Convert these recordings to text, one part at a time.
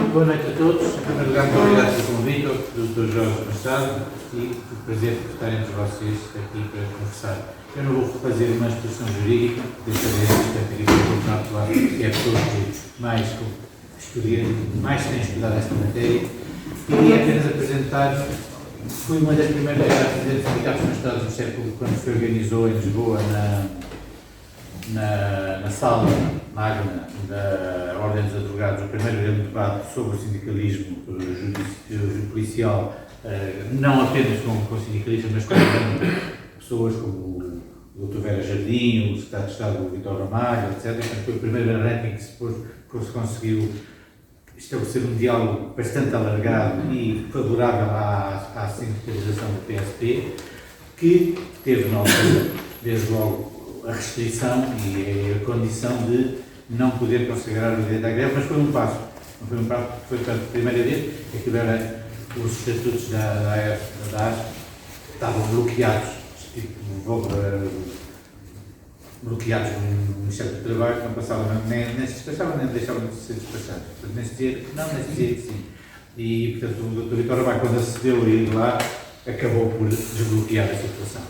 boa noite a todos. Em primeiro lugar, muito obrigado pelo convite ao Dr. Jorge Machado e o prazer de estar entre vocês aqui para conversar. Eu não vou fazer uma exposição jurídica, deixarei aqui para o Dr. que é a pessoa que mais tem estudado esta matéria, e apenas apresentar. Fui uma das primeiras a fazer sindicatos nos Estados do século quando se organizou em Lisboa na sala magna da Ordem dos Advogados, o primeiro grande debate sobre o sindicalismo policial, não apenas com sindicalistas, mas com pessoas como o Dr. Vera Jardim, o Secretário de Estado, o Vítor Ramalho, etc. Portanto, foi o primeiro ranking que se conseguiu estabelecer um diálogo bastante alargado e favorável à sindicalização do PSP, que teve na altura, desde logo, a restrição e a condição de não poder consagrar o direito à greve, mas foi um passo. Não foi um passo, foi pela primeira vez que os estatutos da AS estavam bloqueados, bloqueados no Ministério do Trabalho, não passavam, nem se despachavam, nem deixavam de ser despachados. Nem se dizia que não, nem se dizia que sim. E, portanto, o Dr. Vítor Ramalho, quando acedeu a ir lá, acabou por desbloquear a situação.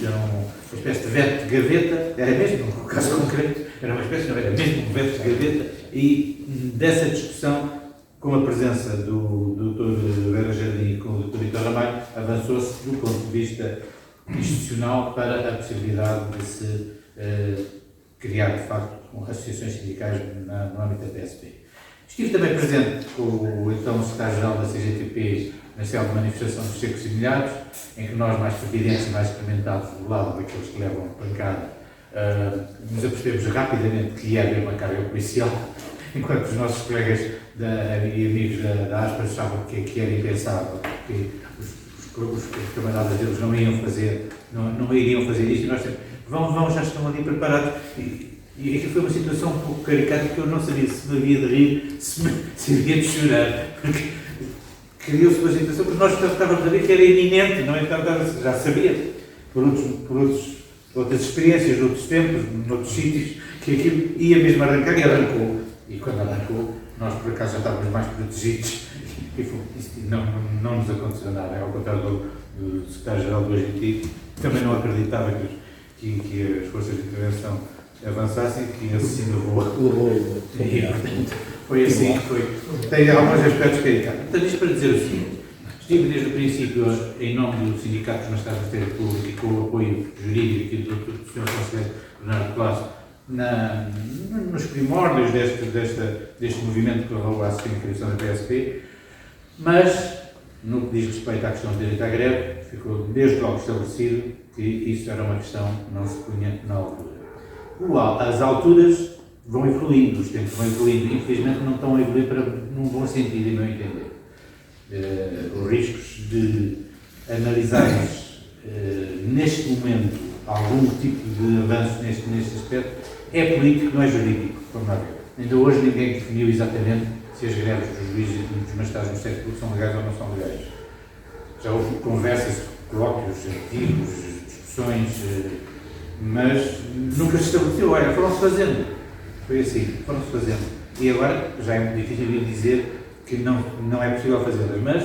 Era uma espécie de veto de gaveta, era mesmo, no caso concreto, era uma espécie, não era mesmo um veto de gaveta, e dessa discussão, com a presença do Dr. Vera Jardim e com o Dr. Vítor Ramalho, avançou-se do ponto de vista institucional para a possibilidade de se criar, de facto, associações sindicais no âmbito da PSP. Estive também presente com o então secretário-geral da CGTP na célula de manifestação dos secos e milhares, em que nós, mais previdentes e mais experimentados do lado daqueles que levam a pancada, nos apercebemos rapidamente que ia haver uma carga policial, enquanto os nossos colegas e amigos da ASPAS achavam que era impensável, que os camaradas deles não iriam fazer isto, e nós sempre, vão, já estão ali preparados. E aqui foi uma situação um pouco caricata, porque eu não sabia se me havia de rir, se havia de chorar. Criou-se uma situação, porque nós estávamos a ver que era iminente, não é? Então, já sabia, por outras experiências, de outros tempos, noutros sítios, que aquilo ia mesmo arrancar, e arrancou. E quando arrancou, nós por acaso já estávamos mais protegidos, e não nos aconteceu nada. Ao contrário do secretário-geral do Argentino, também não acreditava que as forças de intervenção avançassem, que esse sim levou. Foi assim que foi. Tem alguns aspectos caricatos. Portanto, isto para dizer o seguinte: estive desde o princípio, em nome dos sindicatos na Estado do Ministério Público e com o apoio jurídico do Sr. Conselheiro Bernardo Colasso, nos primórdios deste movimento que levou à sindicalização da PSP, mas, no que diz respeito à questão do direito à greve, ficou desde logo estabelecido que isso era uma questão que não se punha na altura. As alturas vão evoluindo, os tempos vão evoluindo, e infelizmente não estão a evoluir para num bom sentido, em meu entender. Os riscos de analisarmos neste momento algum tipo de avanço neste aspecto é político, não é jurídico, vamos lá ver. Ainda hoje ninguém definiu exatamente se as greves dos juízes e dos magistrados no século são legais ou não são legais. Já houve conversas, colóquios, artigos, discussões, mas nunca se estabeleceu. Olha, foram-se fazendo. Foi assim, foram-se fazendo. E agora já é muito difícil dizer que não é possível fazê-las, mas,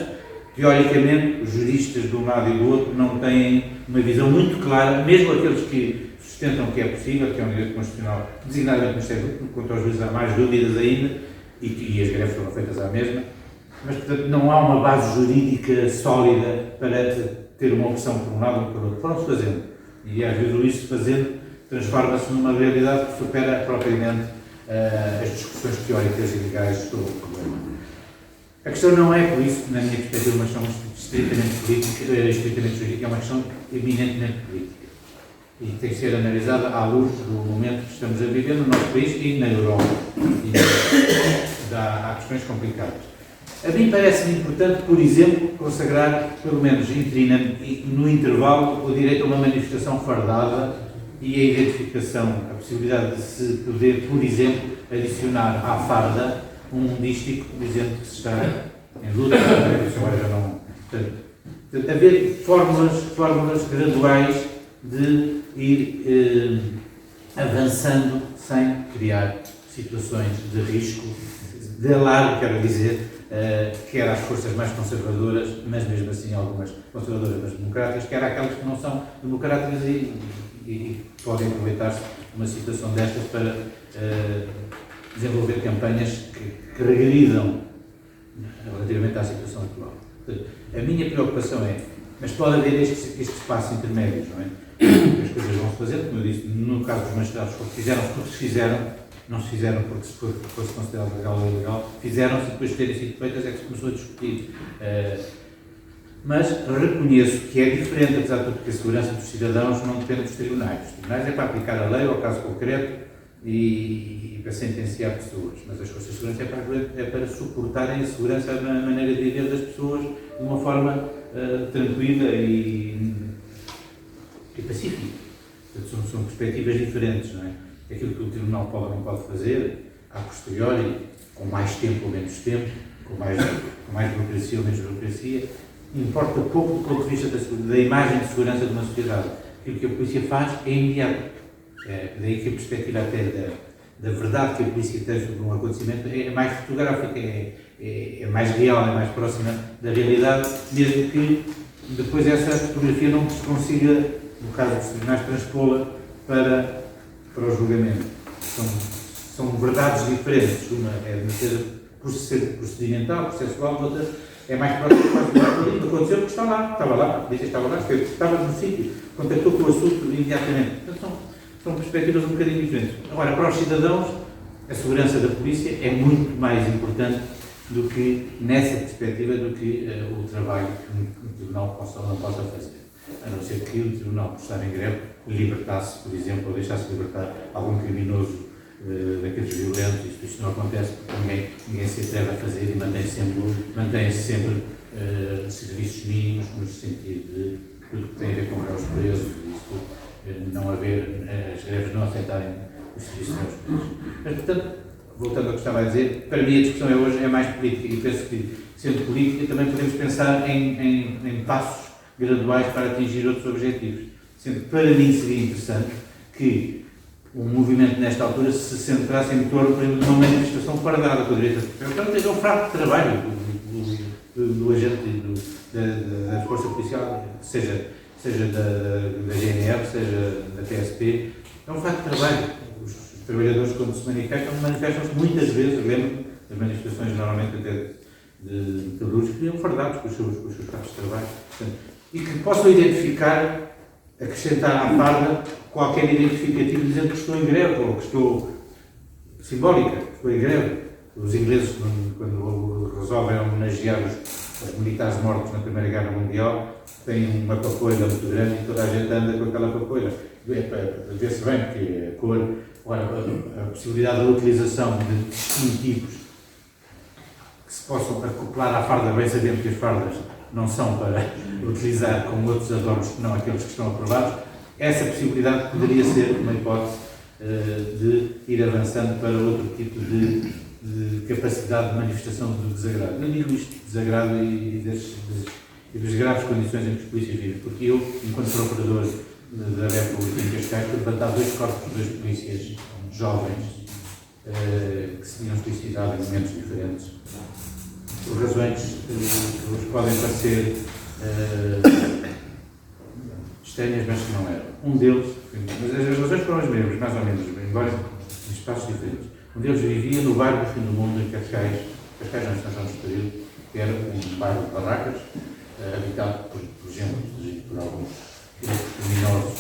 teoricamente, os juristas de um lado e do outro não têm uma visão muito clara, mesmo aqueles que sustentam que é possível, que é um direito constitucional, designadamente no século, quanto aos juízes há mais dúvidas ainda, e as greves foram feitas à mesma, mas, portanto, não há uma base jurídica sólida para ter uma opção por um lado ou por outro. Foram-se fazendo. E, às vezes, o isso fazendo transforma-se numa realidade que supera propriamente as discussões teóricas e legais sobre o problema. A questão não é, por isso, na minha perspectiva, uma questão estritamente política, estritamente jurídica, é uma questão eminentemente política. E tem que ser analisada à luz do momento que estamos a viver no nosso país e na Europa. E há questões complicadas. A mim parece-me importante, por exemplo, consagrar, pelo menos no intervalo, o direito a uma manifestação fardada e a identificação, a possibilidade de se poder, por exemplo, adicionar à farda um dístico dizendo que se está em luta, agora já não. Portanto, haver fórmulas graduais de ir avançando sem criar situações de risco de alarme, quero dizer, quer às forças mais conservadoras, mas mesmo assim algumas conservadoras, mas democráticas, quer àquelas que não são democráticas e podem aproveitar-se de uma situação destas para desenvolver campanhas que regridam relativamente à situação atual. Portanto, a minha preocupação é, mas pode haver este espaço intermédio, não é? As coisas vão se fazer, como eu disse, no caso dos magistrados, fizeram-se porque se fizeram, não se fizeram porque se fosse considerado legal ou ilegal, fizeram-se e depois de terem sido feitas é que se começou a discutir. Mas reconheço que é diferente, apesar de tudo, porque a segurança dos cidadãos não depende dos tribunais. Os tribunais é para aplicar a lei ao caso concreto e para sentenciar pessoas, mas as forças de segurança é para suportarem a segurança na maneira de viver das pessoas de uma forma tranquila e pacífica. Portanto, são perspectivas diferentes, não é? Aquilo que o tribunal pode ou não pode fazer, a posteriori, com mais tempo ou menos tempo, com mais burocracia ou menos burocracia, importa pouco do ponto de vista da imagem de segurança de uma sociedade. Aquilo que a polícia faz é imediato. Daí que a perspectiva até da verdade que a polícia tem sobre um acontecimento é mais fotográfica, é mais real, é mais próxima da realidade, mesmo que depois essa fotografia não se consiga, no caso dos tribunais, transpô-la para o julgamento. São verdades diferentes. Uma é ser procedimental, processual, outra é mais próxima do que aconteceu porque estava lá, a polícia estava lá, estava no sítio, contactou com o assunto imediatamente. Portanto, são perspectivas um bocadinho diferentes. Agora, para os cidadãos, a segurança da polícia é muito mais importante do que, nessa perspectiva, do que o trabalho que um tribunal possa ou não possa fazer. A não ser que o tribunal, por estar em greve, libertasse, por exemplo, ou deixasse libertar algum criminoso daqueles violentos. Isto não acontece porque ninguém se atreve a fazer e mantém-se sempre serviços mínimos, no sentido de tudo que tem a ver com os presos, não haver, as greves não aceitarem os serviços aos presos. Mas, portanto, voltando ao que estava a dizer, para mim a discussão hoje é mais política e penso que, sendo política, também podemos pensar em passos graduais para atingir outros objetivos. Sendo que, para mim, seria interessante que o movimento, nesta altura, se centrasse em torno de uma manifestação fardada com a direita. Portanto, é o fraco trabalho do agente da força policial, seja da GNR, seja da PSP, é um facto de trabalho. Os trabalhadores, quando se manifestam-se muitas vezes, lembro das manifestações, normalmente até de metalúrgicos, que iam fardados com os seus carros de trabalho. Portanto, e que possam identificar, acrescentar à farda qualquer identificativo dizendo que estou em greve ou que estou simbólica, que estou em greve. Os ingleses, quando resolvem homenagear os militares mortos na Primeira Guerra Mundial, têm uma papoila muito grande e toda a gente anda com aquela papoila. Para ver-se bem que a cor, a possibilidade da utilização de distintivos que se possam acoplar à farda, bem sabendo que as fardas não são para utilizar com outros adornos que não aqueles que estão aprovados, essa possibilidade poderia ser uma hipótese de ir avançando para outro tipo de capacidade de manifestação do desagrado. Eu digo isto de desagrado e das graves condições em que os polícias vivem, porque eu, enquanto procurador da República em Cascais, fui levantar 2 corpos de 2 polícias jovens que se tinham suicidado em momentos diferentes, por razões que vos podem parecer estranhas, mas que não eram. Um deles, mas as razões foram as mesmas, mais ou menos, embora em espaços diferentes. Um deles vivia no bairro do fim do mundo, em Cascais não, em São João do Estoril, que era um bairro de barracas, habitado por gente, por alguns criminosos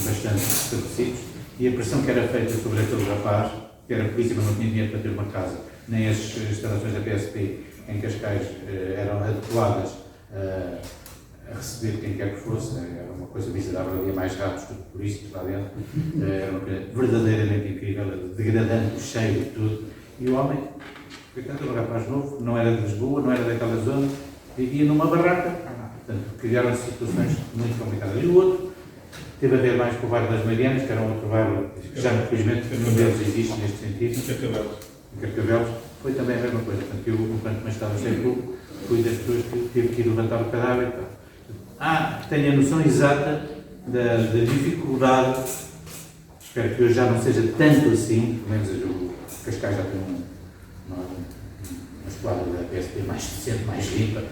bastante estabelecidos, e a pressão que era feita sobre aquele rapaz, que era polícia, mas não tinha dinheiro para ter uma casa, nem as instalações da PSP em Cascais eram adequadas a receber quem quer que fosse, era uma coisa miserável, havia mais ratos do que polícias lá dentro, era uma coisa verdadeiramente incrível, degradante, o cheiro e tudo, e o homem, portanto, era um rapaz novo, não era de Lisboa, não era daquela zona, vivia numa barraca, portanto, criaram-se situações muito complicadas. E o outro teve a ver mais com o bairro das Marianas, que era um outro bairro que já, infelizmente, nenhum deles existe neste sentido. Em Carcavelos. Foi também a mesma coisa. Portanto, eu, enquanto estava sem público, fui das pessoas que teve que ir levantar o cadáver e tal. Tenho a noção exata da dificuldade, espero que hoje já não seja tanto assim, pelo menos o Cascais já tem quadro da PSP mais decente, mais limpa,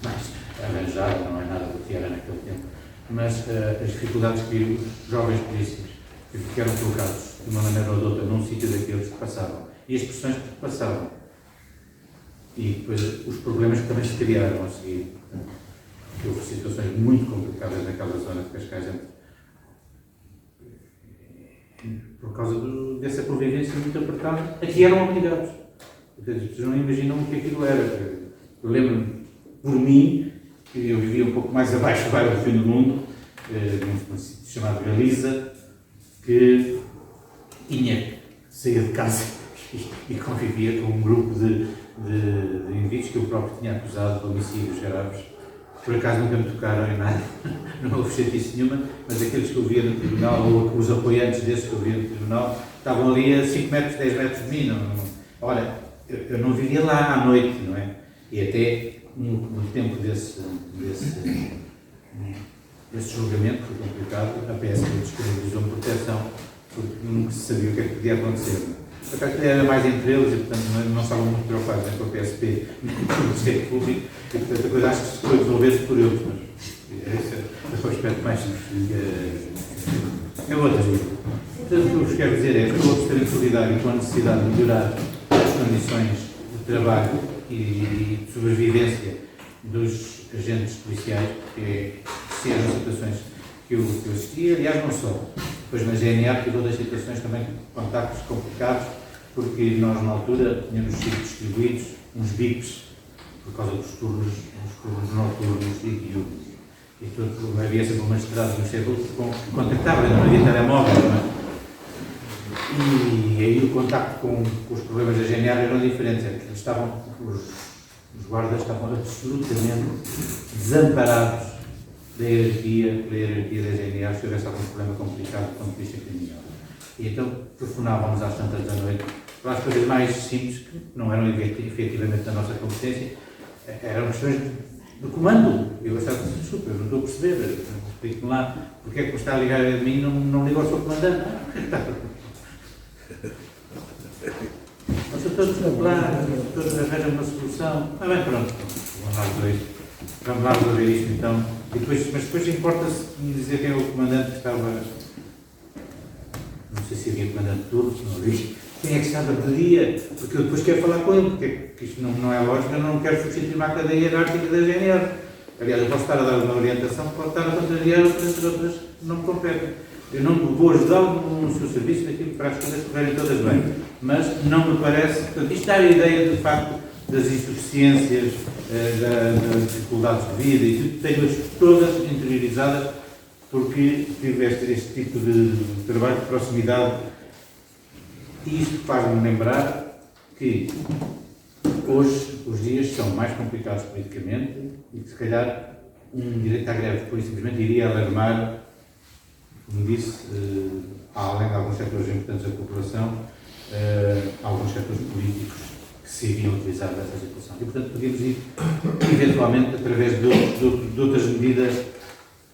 mais arranjada, não é nada do que era naquele tempo. Mas as dificuldades que os jovens polícias que ficaram colocados de uma maneira ou de outra num sítio daqueles que passavam, e as pressões que passavam, e depois os problemas que também se criaram a seguir. Houve situações muito complicadas naquela zona de Cascais, por causa dessa convivência muito apertada, a que eram obrigados. As pessoas não imaginam o que aquilo era. Eu lembro-me, por mim, que eu vivia um pouco mais abaixo do bairro do fim do mundo, num sítio chamado Galiza, que saía de casa e convivia com um grupo de indivíduos que eu próprio tinha acusado de homicídios graves. Por acaso nunca me tocaram em nada, não houve chatice nenhuma, mas aqueles que eu via no tribunal, ou os apoiantes desses que eu via no tribunal, estavam ali a 5 metros, 10 metros de mim. Olha, eu não vivia lá à noite, não é? E até no tempo desse julgamento, foi complicado, a PSP disponibilizou-me proteção, porque nunca se sabia o que é que podia acontecer. Porque aquilo era mais entre eles e, portanto, não estavam muito preocupados nem com a PSP, nem com o Ministério Público, e, portanto, a coisa acho que se foi resolver por eles, mas esse é o aspecto mais é outra coisa. Portanto, o que eu vos quero dizer é que todos terem solidário com a necessidade de melhorar as condições de trabalho e de sobrevivência dos agentes policiais, porque se eram situações que eu assistia, aliás, não só. Depois na GNR tive outras situações também, contactos complicados, porque nós na altura tínhamos sido distribuídos uns bips por causa dos turnos noturnos e diurnos. E tudo, havia sempre uma estrada no chefe que contactava, não havia telemóvel, não é? E aí o contacto com os problemas da GNR eram diferentes, os guardas estavam absolutamente desamparados da hierarquia da GNR se houvesse algum problema complicado com a polícia criminal. E então telefonávamos às tantas da noite para as coisas mais simples, que não eram efetivamente da nossa competência, eram questões de comando. Eu achava, desculpa, eu não estou a perceber, explique-me lá, porque é que me está a ligar a mim e não liga ao seu comandante? Nós estamos a falar, todos arranjam uma solução. Ah, bem, pronto, vamos lá resolver isto então. Mas depois importa-se me dizer quem é o comandante que estava. Não sei se havia comandante turno, se não havia. Quem é que estava de dia? Porque eu depois quero falar com ele, porque isto não é lógico, eu não quero substituir a cadeia hierárquica da GNR. Aliás, eu posso estar a dar uma orientação, posso estar a contrariar outras que não me competem. Eu não vou ajudá-lo no seu serviço daquilo para as coisas correrem todas bem. Mas não me parece. Portanto, isto é a ideia, de facto, das insuficiências, das dificuldades de vida e tudo, tenho-as todas interiorizadas porque tive este tipo de trabalho de proximidade e isto faz-me lembrar que hoje os dias são mais complicados politicamente e que se calhar um direito à greve depois simplesmente iria alarmar, como disse, além de alguns setores importantes da população, alguns setores políticos que se iriam utilizar dessa situação. E, portanto, podíamos ir, eventualmente, através de outras medidas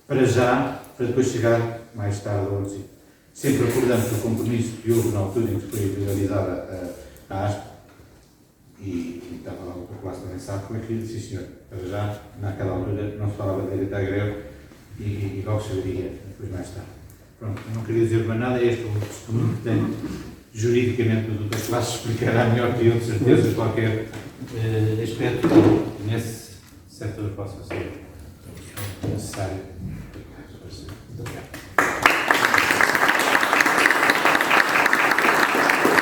para já, para depois chegar mais tarde ao sítio. Sempre acordamos o compromisso que houve na altura em que foi legalizada a ASP, e estava lá o população também sabe como é que disse, sim senhor, para já, naquela altura, não se falava de direito à greve e logo se veria, depois mais tarde. Pronto, não queria dizer mais nada, este é o testemunho que tenho juridicamente do Dr. Clássico explicará melhor que eu, de certeza, qualquer aspecto nesse setor possa ser necessário.